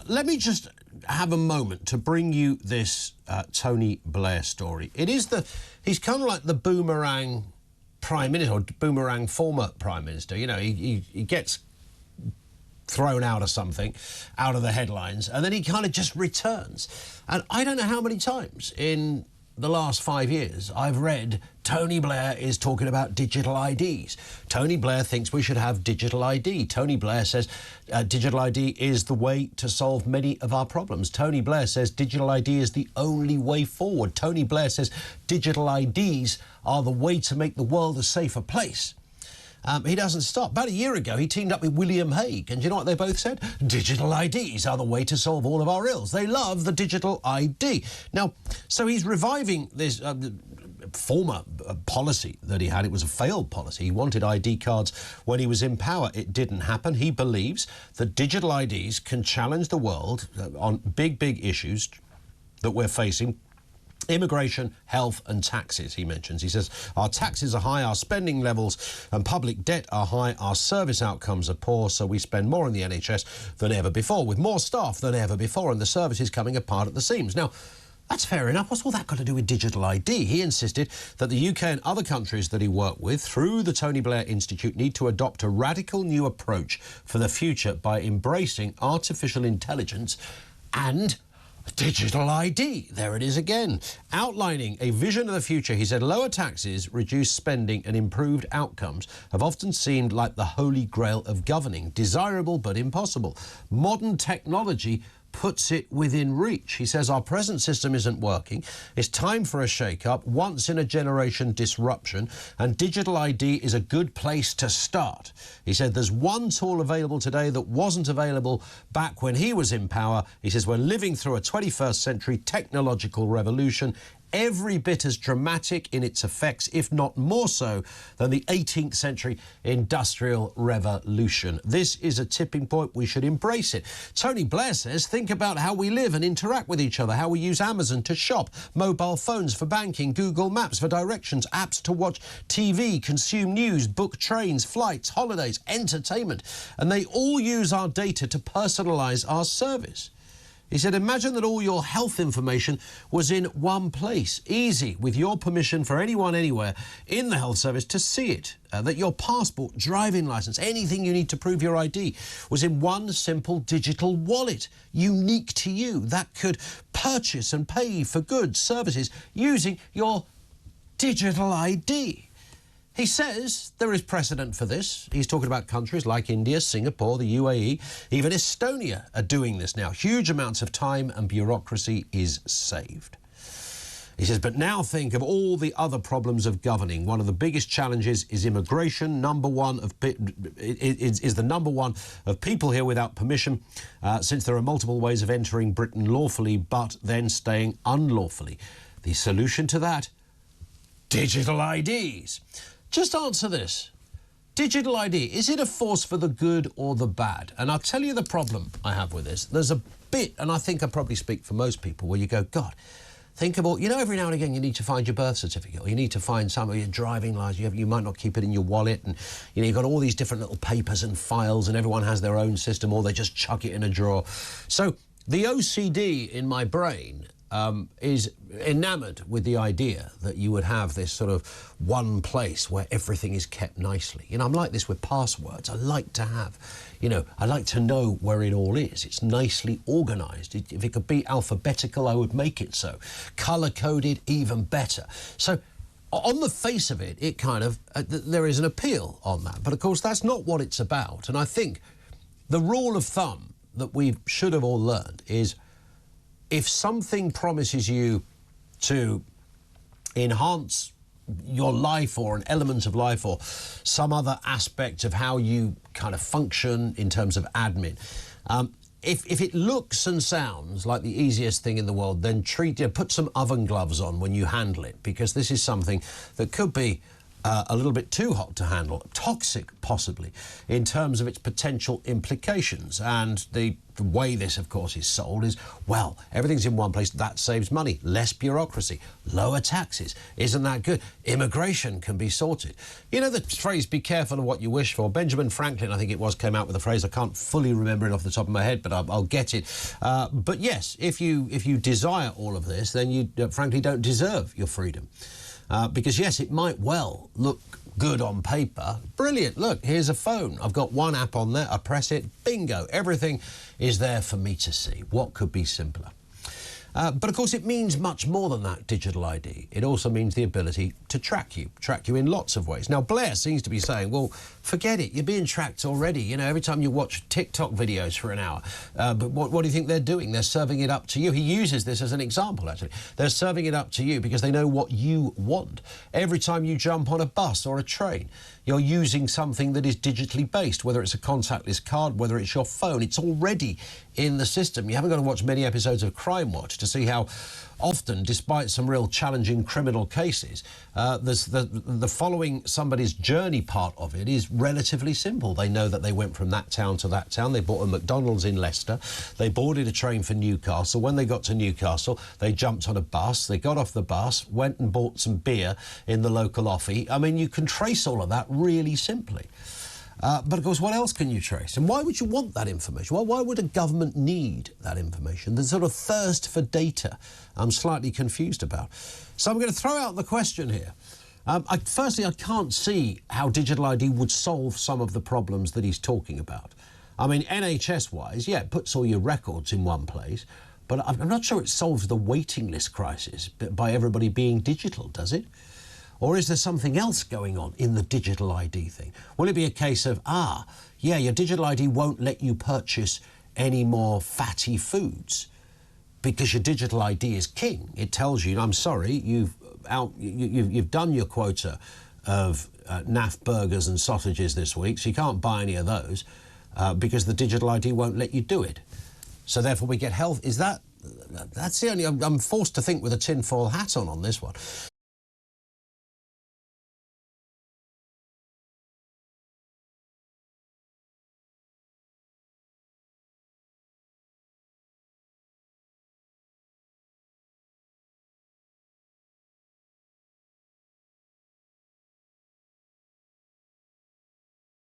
let me just have a moment to bring you this Tony Blair story. He's kind of like the boomerang Prime Minister, or boomerang former Prime Minister. You know, he gets thrown out of something, out of the headlines, and then he kind of just returns. And I don't know how many times in the last 5 years I've read Tony Blair is talking about digital IDs. Tony Blair thinks we should have digital ID. Tony Blair says digital ID is the way to solve many of our problems. Tony Blair says digital ID is the only way forward. Tony Blair says digital IDs are the way to make the world a safer place. He doesn't stop. About a year ago, he teamed up with William Hague, and do you know what they both said? Digital IDs are the way to solve all of our ills. They love the digital ID. Now, so he's reviving this former policy that he had. It was a failed policy. He wanted ID cards when he was in power. It didn't happen. He believes that digital IDs can challenge the world on big issues that we're facing. Immigration, health and taxes, he mentions. He says, our taxes are high, our spending levels and public debt are high, our service outcomes are poor, so we spend more on the NHS than ever before, with more staff than ever before, and the service is coming apart at the seams. Now, that's fair enough. What's all that got to do with digital ID? He insisted that the UK and other countries that he worked with through the Tony Blair Institute need to adopt a radical new approach for the future by embracing artificial intelligence and digital ID. There it is again. Outlining a vision of the future, he said, lower taxes, reduced spending and improved outcomes have often seemed like the holy grail of governing, desirable but impossible. Modern technology puts it within reach. He says our present system isn't working. It's time for a shake-up, once-in-a-generation disruption, and digital ID is a good place to start. He said there's one tool available today that wasn't available back when he was in power. He says we're living through a 21st century technological revolution, every bit as dramatic in its effects, if not more so, than the 18th century industrial revolution. This is a tipping point. We should embrace it. Tony Blair says, think about how we live and interact with each other, how we use Amazon to shop, mobile phones for banking, Google Maps for directions, apps to watch TV, consume news, book trains, flights, holidays, entertainment, and they all use our data to personalise our service. He said, imagine that all your health information was in one place, easy, with your permission for anyone, anywhere, in the health service to see it. That your passport, driving licence, anything you need to prove your ID was in one simple digital wallet, unique to you, that could purchase and pay for goods, services, using your digital ID. He says there is precedent for this. He's talking about countries like India, Singapore, the UAE, even Estonia are doing this now. Huge amounts of time and bureaucracy is saved. He says, but now think of all the other problems of governing. One of the biggest challenges is immigration. Number one is the number one of people here without permission, since there are multiple ways of entering Britain lawfully, but then staying unlawfully. The solution to that? Digital IDs. Just answer this. Digital ID, is it a force for the good or the bad? And I'll tell you the problem I have with this. There's a bit, and I think I probably speak for most people, where you go, God, think about, you know, every now and again you need to find your birth certificate, or you need to find some of your driving license. You might not keep it in your wallet, and you know, you've got all these different little papers and files, and everyone has their own system, or they just chuck it in a drawer. So the OCD in my brain is enamoured with the idea that you would have this sort of one place where everything is kept nicely. You know, I'm like this with passwords. I like to have, you know, I like to know where it all is. It's nicely organised. If it could be alphabetical, I would make it so. Colour-coded, even better. So on the face of it, it kind of, there is an appeal on that. But of course, that's not what it's about. And I think the rule of thumb that we should have all learned is, if something promises you to enhance your life or an element of life or some other aspect of how you kind of function in terms of admin, if it looks and sounds like the easiest thing in the world, then put some oven gloves on when you handle it, because this is something that could be a little bit too hot to handle, toxic possibly, in terms of its potential implications. And the way this, of course, is sold is, well, everything's in one place, that saves money, less bureaucracy, lower taxes. Isn't that good? Immigration can be sorted. You know the phrase, be careful of what you wish for? Benjamin Franklin, I think it was, came out with the phrase. I can't fully remember it off the top of my head, but I'll get it. But yes, if you desire all of this, then you frankly don't deserve your freedom. Because, yes, it might well look good on paper. Brilliant. Look, here's a phone. I've got one app on there. I press it. Bingo. Everything is there for me to see. What could be simpler? But, of course, it means much more than that, digital ID. It also means the ability to track you in lots of ways. Now, Blair seems to be saying, well, forget it. You're being tracked already. You know, every time you watch TikTok videos for an hour. But what do you think they're doing? They're serving it up to you. He uses this as an example, actually. They're serving it up to you because they know what you want. Every time you jump on a bus or a train, you're using something that is digitally based, whether it's a contactless card, whether it's your phone. It's already in the system. You haven't got to watch many episodes of Crime Watch to see how often, despite some real challenging criminal cases, there's the following somebody's journey part of it is relatively simple. They know that they went from that town to that town. They bought a McDonald's in Leicester. They boarded a train for Newcastle. When they got to Newcastle, they jumped on a bus. They got off the bus, went and bought some beer in the local offie. I mean, you can trace all of that really simply. But, of course, what else can you trace? And why would you want that information? Why would a government need that information? The sort of thirst for data I'm slightly confused about. So I'm going to throw out the question here. Firstly, I can't see how digital ID would solve some of the problems that he's talking about. I mean, NHS-wise, yeah, it puts all your records in one place, but I'm not sure it solves the waiting list crisis by everybody being digital, does it? Or is there something else going on in the digital ID thing? Will it be a case of, yeah, your digital ID won't let you purchase any more fatty foods because your digital ID is king? It tells you, I'm sorry, you've done your quota of naff burgers and sausages this week, so you can't buy any of those because the digital ID won't let you do it. So therefore we get health. That's the only, I'm forced to think with a tinfoil hat on this one.